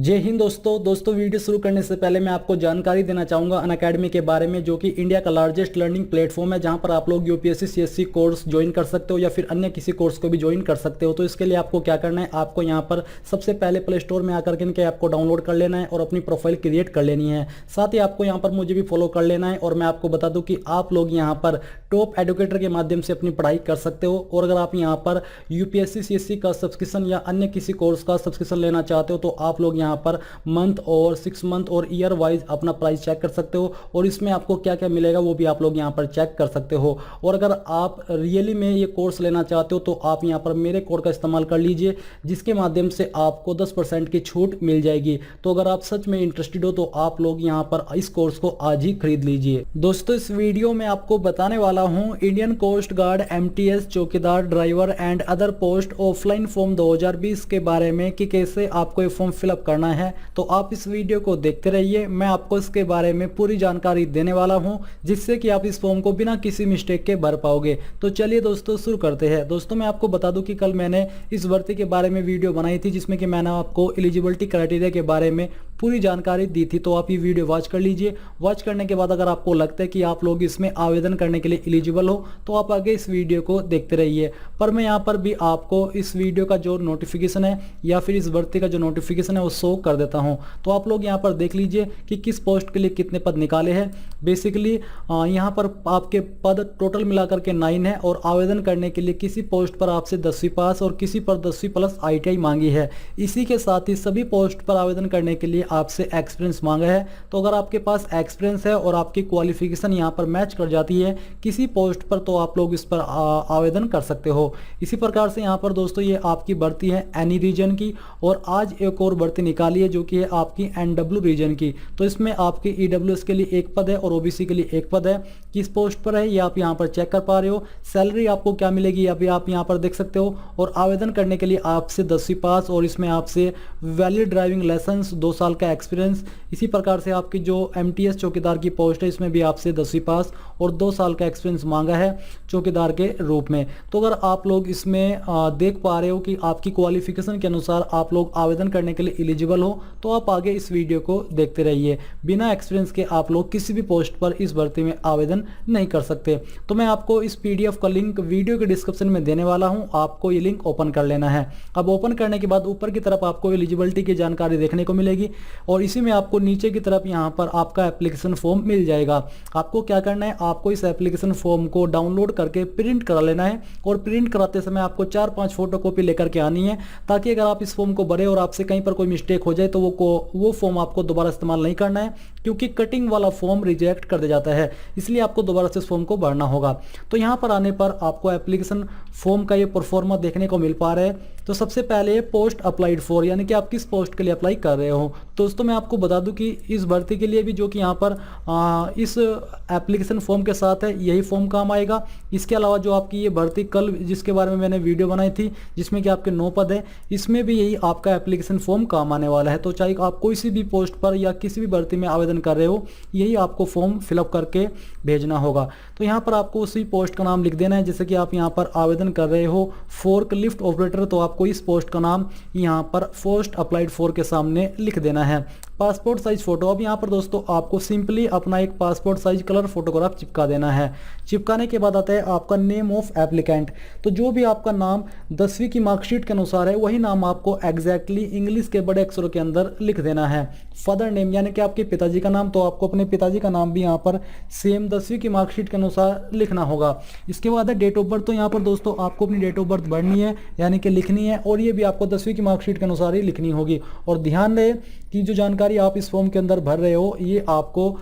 जय हिंद दोस्तों वीडियो शुरू करने से पहले मैं आपको जानकारी देना चाहूँगा अनअकैडमी के बारे में, जो कि इंडिया का लार्जेस्ट लर्निंग प्लेटफॉर्म है, जहां पर आप लोग यूपीएससी सीएससी कोर्स ज्वाइन कर सकते हो या फिर अन्य किसी कोर्स को भी ज्वाइन कर सकते हो। तो इसके लिए आपको क्या करना है, आपको यहां पर सबसे पहले प्ले स्टोर में आकर के इनके ऐप को डाउनलोड कर लेना है और अपनी प्रोफाइल क्रिएट कर लेनी है। साथ ही आपको यहाँ पर मुझे भी फॉलो कर लेना है। और मैं आपको बता दूँ कि आप लोग यहाँ पर टॉप एडुकेटर के माध्यम से अपनी पढ़ाई कर सकते हो। और अगर आप यहाँ पर यूपीएससी सीएससी का सब्सक्रिप्शन या अन्य किसी कोर्स का सब्सक्रिप्शन लेना चाहते हो तो आप लोग यहाँ पर मंथ और 6 मंथ और ईयर वाइज अपना प्राइस चेक कर सकते हो और इसमें आपको क्या क्या मिलेगा वो भी आप लोग यहाँ पर चेक कर सकते हो। और अगर आप रियली में ये कोर्स लेना चाहते हो तो आप यहाँ पर मेरे कोड का इस्तेमाल कर लीजिए, जिसके माध्यम से आपको 10% की छूट मिल जाएगी। तो अगर आप सच में इंटरेस्टेड हो तो आप लोग यहाँ पर इस कोर्स को आज ही खरीद लीजिए। दोस्तों इस वीडियो में आपको बताने वाला हूँ इंडियन कोस्ट गार्ड, एमटीएस, चौकीदार, driver and other post offline form 2020 के बारे में कि कैसे आपको ये फॉर्म फिलअप करना है। तो आप इस वीडियो को देखते रहिए, मैं आपको इसके बारे में पूरी जानकारी देने वाला हूं, जिससे कि आप इस फॉर्म को बिना किसी मिस्टेक के भर पाओगे। तो चलिए दोस्तों शुरू करते हैं। दोस्तों मैं आपको बता दूं कि कल मैंने इस भर्ती के बारे में वीडियो बनाई थी, जिसमें कि मैंने आपको एलिजिबिलिटी क्राइटेरिया के बारे में पूरी जानकारी दी थी। तो आप ये वीडियो वॉच कर लीजिए। वॉच करने के बाद अगर आपको लगता है कि आप लोग इसमें आवेदन करने के लिए एलिजिबल हो तो आप आगे इस वीडियो को देखते रहिए। पर मैं यहाँ पर भी आपको इस वीडियो का जो नोटिफिकेशन है या फिर इस भर्ती का जो नोटिफिकेशन है वो शो कर देता हूँ। तो आप लोग यहाँ पर देख लीजिए कि किस पोस्ट के लिए कितने पद निकाले हैं। बेसिकली यहाँ पर आपके पद टोटल मिलाकर के 9 है और आवेदन करने के लिए किसी पोस्ट पर आपसे 10वीं पास और किसी पर 10वीं प्लस ITI मांगी है। इसी के साथ ही सभी पोस्ट पर आवेदन करने के लिए आपसे एक्सपीरियंस मांगा है। तो अगर आपके पास एक्सपीरियंस है और आपकी क्वालिफिकेशन यहाँ पर मैच कर जाती है किसी पोस्ट पर तो आप लोग इस पर आवेदन कर सकते हो। इसी प्रकार से यहाँ पर दोस्तों ये आपकी भर्ती है एनी रीजन की, और आज एक और भर्ती निकाली है जो कि है आपकी NW रीजन की। तो इसमें आपके EWS के लिए एक पद है और OBC के लिए एक पद है। किस पोस्ट पर है ये आप यहाँ पर चेक कर पा रहे हो। सैलरी आपको क्या मिलेगी अभी आप यहाँ पर देख सकते हो। और आवेदन करने के लिए आपसे 10वीं पास और इसमें आपसे वैलिड ड्राइविंग लाइसेंस, 2 साल का एक्सपीरियंस। इसी प्रकार से आपकी जो MTS चौकीदार की पोस्ट है इसमें भी आपसे 10वीं पास और 2 साल का एक्सपीरियंस मांगा है चौकीदार के रूप में। तो अगर आप लोग इसमें देख पा रहे हो कि आपकी क्वालिफिकेशन के अनुसार आप लोग आवेदन करने के लिए एलिजिबल हो तो आप आगे इस वीडियो को देखते रहिए। बिना एक्सपीरियंस के आप लोग किसी भी पोस्ट पर इस भर्ती में आवेदन नहीं कर सकते। तो मैं आपको इस PDF का लिंक वीडियो के डिस्क्रिप्शन में देने वाला हूं, आपको ये लिंक ओपन कर लेना है। अब ओपन करने के बाद ऊपर की तरफ आपको एलिजिबिलिटी की जानकारी देखने को मिलेगी और इसी में आपको नीचे की तरफ यहाँ पर आपका एप्लीकेशन फॉर्म मिल जाएगा। आपको क्या करना है, आपको इस एप्लीकेशन फॉर्म को डाउनलोड करके प्रिंट करा लेना है और प्रिंट कराते समय आपको 4-5 फोटोकॉपी लेकर के आनी है, ताकि अगर आप इस फॉर्म को भरे और आपसे कहीं पर कोई मिस्टेक हो जाए तो वो फॉर्म आपको दोबारा इस्तेमाल नहीं करना है, क्योंकि कटिंग वाला फॉर्म रिजेक्ट कर दिया जाता है। इसलिए आपको दोबारा से इस फॉर्म को भरना होगा। तो यहाँ पर आने पर आपको एप्लीकेशन फॉर्म का ये परफॉर्मा देखने को मिल पा रहा है। तो सबसे पहले पोस्ट अप्लाइड फॉर, यानी कि आप किस पोस्ट के लिए अप्लाई कर रहे हो। दोस्तों मैं आपको बता दूं कि इस भर्ती के लिए भी जो कि यहाँ पर इस एप्लीकेशन फॉर्म के साथ है यही फॉर्म काम आएगा। इसके अलावा जो आपकी ये भर्ती कल जिसके बारे में मैंने वीडियो बनाई थी जिसमें कि आपके 9 पद है, इसमें भी यही आपका एप्लीकेशन फॉर्म काम आने वाला है। तो चाहे आप कोई सी भी पोस्ट पर या किसी भी भर्ती में आवेदन कर रहे हो यही आपको फॉर्म फिलअप करके भेजना होगा। तो यहाँ पर आपको उसी पोस्ट का नाम लिख देना है। जैसे कि आप यहाँ पर आवेदन कर रहे हो फोर्क लिफ्ट ऑपरेटर, तो आपको इस पोस्ट का नाम यहाँ पर पोस्ट अप्लाइड फॉर के सामने लिख देना है। पासपोर्ट साइज फोटो, अब यहाँ पर दोस्तों आपको सिंपली अपना एक पासपोर्ट साइज कलर फोटोग्राफ चिपका देना है। चिपकाने के बाद आता है आपका नेम ऑफ एप्लीकेंट। तो जो भी आपका नाम 10वीं की मार्कशीट के अनुसार है वही नाम आपको एग्जैक्टली इंग्लिश के बड़े अक्षरों के अंदर लिख देना है। फादर नेम यानी कि आपके पिताजी का नाम, तो आपको अपने पिताजी का नाम भी यहाँ पर सेम 10वीं की मार्कशीट के अनुसार लिखना होगा। इसके बाद है डेट ऑफ बर्थ। तो यहाँ पर दोस्तों आपको अपनी डेट ऑफ बर्थ भरनी है यानी कि लिखनी है, और ये भी आपको 10वीं की मार्कशीट के अनुसार ही लिखनी होगी। और ध्यान रहे कि जो जानकारी आप इस फॉर्म के अंदर भर रहे हो ये आपको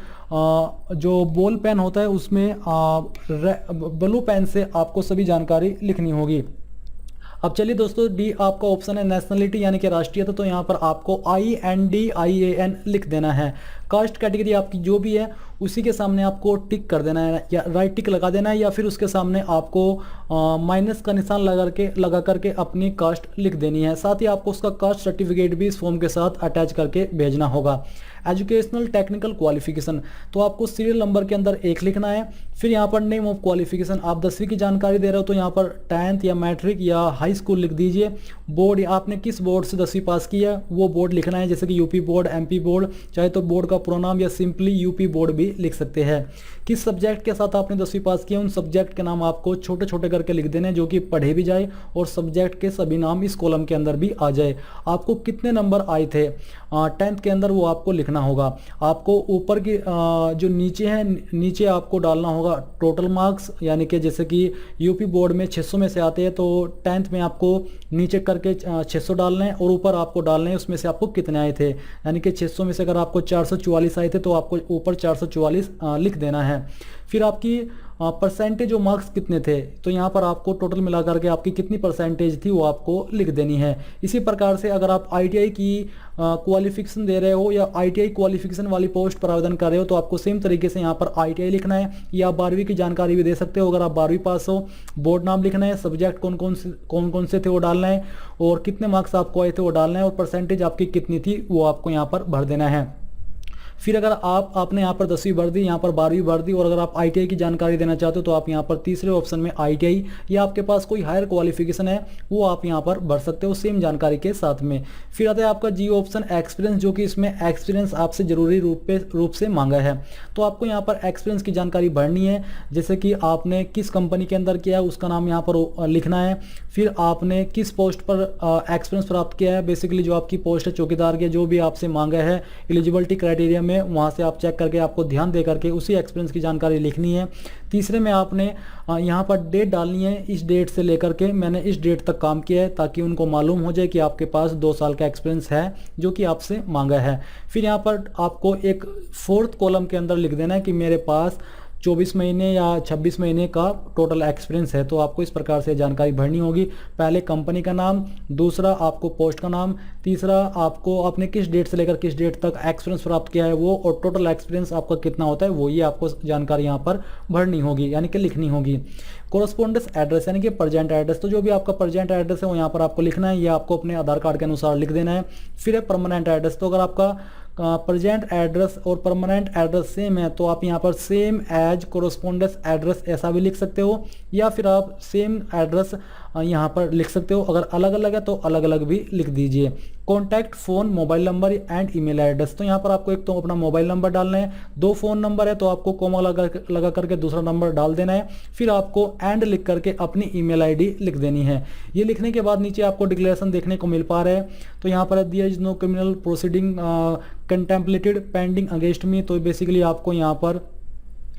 जो बॉल पेन होता है उसमें ब्लू पेन से आपको सभी जानकारी लिखनी होगी। अब चलिए दोस्तों डी आपका ऑप्शन है नेशनलिटी यानी कि राष्ट्रीयता। तो यहाँ पर आपको INDIAN लिख देना है। कास्ट कैटेगरी आपकी जो भी है उसी के सामने आपको टिक कर देना है या राइट टिक लगा देना है, या फिर उसके सामने आपको माइनस का निशान लगा करके अपनी कास्ट लिख देनी है। साथ ही आपको उसका कास्ट सर्टिफिकेट भी इस फॉर्म के साथ अटैच करके भेजना होगा। एजुकेशनल टेक्निकल क्वालिफिकेशन, तो आपको सीरियल नंबर के अंदर 1 लिखना है। फिर यहाँ पर नेम ऑफ क्वालिफिकेशन, आप 10वीं की जानकारी दे रहे हो तो यहाँ पर 10th या मैट्रिक या हाई स्कूल लिख दीजिए। बोर्ड, आपने किस बोर्ड से 10वीं पास किया वो बोर्ड लिखना है, जैसे कि यूपी बोर्ड, एमपी बोर्ड, चाहे तो बोर्ड का पूरा नाम या सिंपली यूपी बोर्ड भी लिख सकते हैं। किस सब्जेक्ट के साथ आपने 10वीं पास किया, उन सब्जेक्ट के नाम आपको छोटे छोटे करके लिख देने, जो कि पढ़े भी जाए और सब्जेक्ट के सभी नाम इस कॉलम के अंदर भी आ जाए। आपको कितने नंबर आए थे 10th के अंदर वो आपको लिखना होगा। आपको ऊपर की जो नीचे है, नीचे आपको डालना होगा टोटल मार्क्स, यानी कि जैसे कि यूपी बोर्ड में 600 में से आते हैं तो 10th में आपको नीचे करके 600 डालने हैं और ऊपर आपको डालने हैं उसमें से आपको कितने आए थे, यानी कि 600 में से अगर आपको 444 आए थे तो आपको ऊपर 444 लिख देना है। फिर आपकी परसेंटेज और मार्क्स कितने थे, तो यहाँ पर आपको टोटल मिला करके आपकी कितनी परसेंटेज थी वो आपको लिख देनी है। इसी प्रकार से अगर आप आईटीआई की क्वालिफिकेशन दे रहे हो या आईटीआई क्वालिफिकेशन वाली पोस्ट पर आवेदन कर रहे हो तो आपको सेम तरीके से यहाँ पर आईटीआई लिखना है, या आप 12वीं की जानकारी भी दे सकते हो। अगर आप 12वीं पास हो, बोर्ड नाम लिखना है, सब्जेक्ट कौन कौन से थे वो डालना है, और कितने मार्क्स आपको आए थे वो डालना है, और परसेंटेज आपकी कितनी थी वो आपको यहाँ पर भर देना है। फिर अगर आपने यहाँ पर 10वीं भर दी, यहाँ पर 12वीं भर दी, और अगर आप आईटीआई की जानकारी देना चाहते हो तो आप यहाँ पर तीसरे ऑप्शन में आईटीआई या आपके पास कोई हायर क्वालिफिकेशन है वो आप यहाँ पर भर सकते हो सेम जानकारी के साथ में। फिर आता है आपका जी ऑप्शन एक्सपीरियंस, जो कि इसमें एक्सपीरियंस आपसे जरूरी रूप से मांगा है। तो आपको यहाँ पर एक्सपीरियंस की जानकारी भरनी है, जैसे कि आपने किस कंपनी के अंदर किया है उसका नाम यहाँ पर लिखना है। फिर आपने किस पोस्ट पर एक्सपीरियंस प्राप्त किया है, बेसिकली जो आपकी पोस्ट है चौकीदार की, जो भी आपसे मांगा है एलिजिबिलिटी क्राइटेरिया में, वहां से आप चेक करके आपको ध्यान दे करके उसी एक्सपीरियंस की जानकारी लिखनी है। तीसरे में आपने यहाँ पर डेट डालनी है, इस डेट से लेकर के मैंने इस डेट तक काम किया है, ताकि उनको मालूम हो जाए कि आपके पास 2 साल का एक्सपीरियंस है जो कि आपसे मांगा है। फिर यहाँ पर आपको एक 4th कॉलम के अंदर लिख देना है कि मेरे पास 24 महीने या 26 महीने का टोटल एक्सपीरियंस है। तो आपको इस प्रकार से जानकारी भरनी होगी। पहले कंपनी का नाम, दूसरा आपको पोस्ट का नाम, तीसरा आपको आपने किस डेट से लेकर किस डेट तक एक्सपीरियंस प्राप्त किया है वो, और टोटल एक्सपीरियंस आपका कितना होता है वो, ये आपको जानकारी यहाँ पर भरनी होगी, यानी कि लिखनी होगी। कोरस्पोंडेंस एड्रेस यानी कि प्रेजेंट एड्रेस, तो जो भी आपका प्रेजेंट एड्रेस है वो यहाँ पर आपको लिखना है, ये आपको अपने आधार कार्ड के अनुसार लिख देना है। फिर है परमानेंट एड्रेस, तो अगर आपका प्रेजेंट एड्रेस और परमानेंट एड्रेस सेम है तो आप यहाँ पर सेम एज कोरस्पोंडेंस एड्रेस ऐसा भी लिख सकते हो, या फिर आप सेम एड्रेस यहाँ पर लिख सकते हो। अगर अलग अलग है तो अलग अलग भी लिख दीजिए। Contact phone, mobile number and email address, तो यहाँ पर आपको एक तो अपना मोबाइल नंबर डालना है, 2 फ़ोन नंबर है तो आपको कोमा लगा करके दूसरा नंबर डाल देना है। फिर आपको एंड लिख करके अपनी ईमेल आईडी लिख देनी है। ये लिखने के बाद नीचे आपको डिक्लेरेशन देखने को मिल पा रहा है, तो यहाँ पर दिया is no criminal proceeding contemplated pending against me, तो बेसिकली आपको यहाँ पर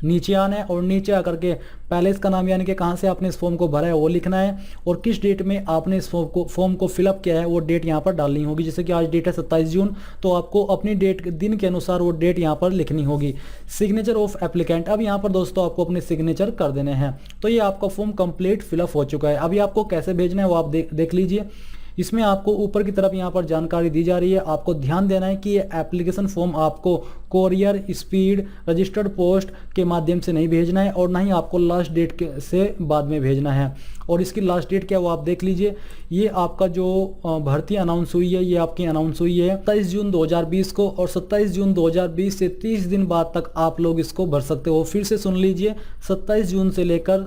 नीचे आना है और नीचे आकर के पहले इसका नाम यानी कि कहाँ से आपने इस फॉर्म को भरा है वो लिखना है, और किस डेट में आपने इस फॉर्म को फिलअप किया है वो डेट यहाँ पर डालनी होगी। जैसे कि आज डेट है 27 जून, तो आपको अपनी डेट दिन के अनुसार वो डेट यहाँ पर लिखनी होगी। सिग्नेचर ऑफ एप्लीकेंट, अब यहाँ पर दोस्तों आपको अपने सिग्नेचर कर देने हैं। तो ये आपका फॉर्म कंप्लीट फिलअप हो चुका है। अभी आपको कैसे भेजना है वो आप देख लीजिए। इसमें आपको ऊपर की तरफ यहाँ पर जानकारी दी जा रही है, आपको ध्यान देना है कि ये एप्लीकेशन फॉर्म आपको कोरियर, स्पीड, रजिस्टर्ड पोस्ट के माध्यम से नहीं भेजना है, और ना ही आपको लास्ट डेट से बाद में भेजना है। और इसकी लास्ट डेट क्या है वो आप देख लीजिए। ये आपका जो भर्ती अनाउंस हुई है ये आपकी अनाउंस हुई है 27 जून 2020 को, और 27 जून 2020 से 30 दिन बाद तक आप लोग इसको भर सकते हो। फिर से सुन लीजिए, 27 जून से लेकर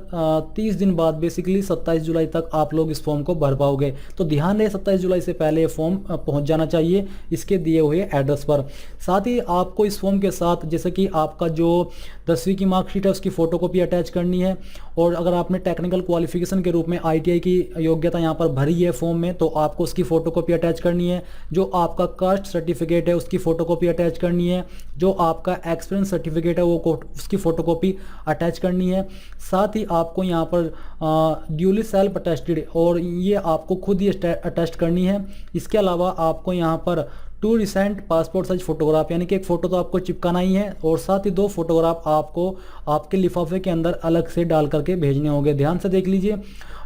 30 दिन बाद बेसिकली 27 जुलाई तक आप लोग इस फॉर्म को भर पाओगे। तो ध्यान रहे 27 जुलाई से पहले ये फॉर्म पहुंच जाना चाहिए इसके दिए हुए एड्रेस पर। साथ ही आपको इस फॉर्म के साथ जैसे कि आपका जो 10वीं की मार्कशीट है उसकी फोटोकॉपी अटैच करनी है, और अगर आपने टेक्निकल क्वालिफिकेशन के रूप में आईटीआई की योग्यता यहाँ पर भरी है फॉर्म में तो आपको उसकी फोटोकॉपी अटैच करनी है। जो आपका कास्ट सर्टिफिकेट है उसकी फोटोकॉपी अटैच करनी है। जो आपका एक्सपीरियंस सर्टिफिकेट है वो उसकी फोटोकॉपी अटैच करनी है। साथ ही आपको यहाँ पर ड्यूली सेल्फ अटेस्टेड, और ये आपको खुद ही अटेस्ट करनी है। इसके अलावा आपको यहाँ पर 2 रिसेंट पासपोर्ट साइज फोटोग्राफ, यानी कि एक फ़ोटो तो आपको चिपकाना ही है और साथ ही 2 फोटोग्राफ आपको आपके लिफाफे के अंदर अलग से डाल करके भेजने होंगे। ध्यान से देख लीजिए,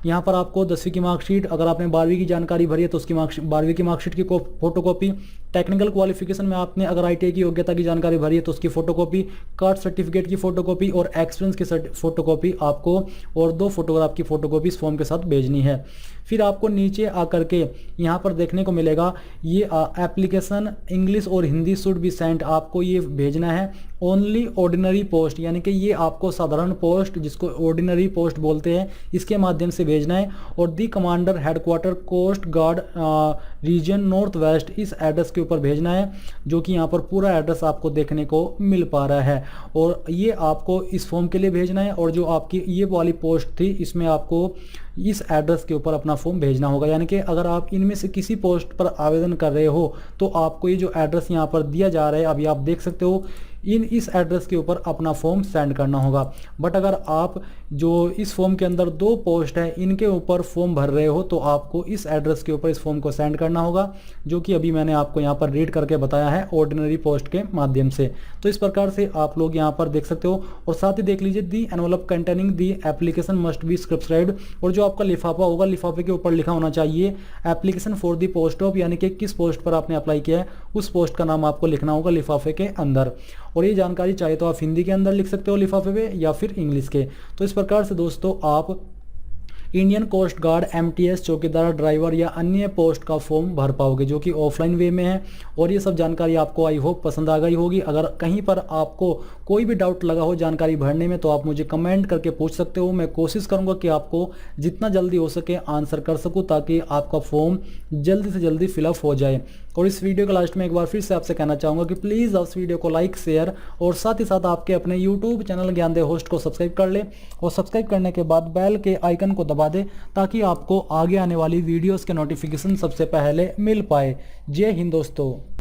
यहाँ पर आपको 10वीं की मार्कशीट, अगर आपने 12वीं की जानकारी भरी है तो उसकी 12वीं की मार्कशीट की फोटोकॉपी, टेक्निकल क्वालिफिकेशन में आपने अगर ITI की योग्यता की जानकारी भरी है तो उसकी फोटोकॉपी, कास्ट सर्टिफिकेट की फोटोकॉपी और एक्सपीरियंस की फोटोकॉपी आपको और 2 फोटोग्राफ की फोटोकॉपी इस फॉर्म के साथ भेजनी है। फिर आपको नीचे आकर के यहाँ पर देखने को मिलेगा ये एप्लीकेशन इंग्लिश और हिंदी शुड बी सेंट, आपको ये भेजना है ओनली ऑर्डिनरी पोस्ट, यानी कि ये आपको साधारण पोस्ट जिसको ऑर्डिनरी पोस्ट बोलते हैं इसके माध्यम से भेजना है। और the commander headquarter coast guard region north west, इस एड्रेस के ऊपर भेजना है, जो कि यहाँ पर पूरा एड्रेस आपको देखने को मिल पा रहा है। और ये आपको इस फॉर्म के लिए भेजना है और जो आपकी ये वाली पोस्ट थी इसमें आपको इस एड्रेस के ऊपर अपना फॉर्म भेजना होगा। यानी कि अगर आप इनमें से किसी पोस्ट पर आवेदन कर रहे हो तो आपको ये जो एड्रेस यहाँ पर दिया जा रहा है अभी आप देख सकते हो, इस एड्रेस के ऊपर अपना फॉर्म सेंड करना होगा। बट अगर आप जो इस फॉर्म के अंदर 2 पोस्ट है इनके ऊपर फॉर्म भर रहे हो तो आपको इस एड्रेस के ऊपर इस फॉर्म को सेंड करना होगा, जो कि अभी मैंने आपको यहाँ पर रीड करके बताया है ऑर्डिनरी पोस्ट के माध्यम से। तो इस प्रकार से आप लोग यहाँ पर देख सकते हो। और साथ ही देख लीजिए, the envelope containing the application must be scripted, और जो आपका लिफाफा होगा लिफाफे के ऊपर लिखा होना चाहिए application for the post of, यानी कि किस पोस्ट पर आपने अप्लाई किया है उस पोस्ट का नाम आपको लिखना होगा लिफाफे के अंदर। और ये जानकारी चाहे तो आप हिंदी के अंदर लिख सकते हो लिफाफे पे या फिर इंग्लिश के। तो इस प्रकार से दोस्तों आप इंडियन कोस्ट गार्ड, MTS, चौकीदार, ड्राइवर या अन्य पोस्ट का फॉर्म भर पाओगे, जो कि ऑफलाइन वे में है। और ये सब जानकारी आपको आई होप पसंद आ गई होगी। अगर कहीं पर आपको कोई भी डाउट लगा हो जानकारी भरने में तो आप मुझे कमेंट करके पूछ सकते हो। मैं कोशिश करूंगा कि आपको जितना जल्दी हो सके आंसर कर सकूं, ताकि आपका फॉर्म जल्दी से जल्दी फिलअप हो जाए। और इस वीडियो के लास्ट में एक बार फिर से आपसे कहना चाहूँगा कि प्लीज़ आप इस वीडियो को लाइक, शेयर और साथ ही साथ आपके अपने यूट्यूब चैनल ज्ञानदेव होस्ट को सब्सक्राइब कर ले, और सब्सक्राइब करने के बाद बेल के आइकन को दबा दे, ताकि आपको आगे आने वाली वीडियोस के नोटिफिकेशन सबसे पहले मिल पाए। जय हिंद दोस्तों।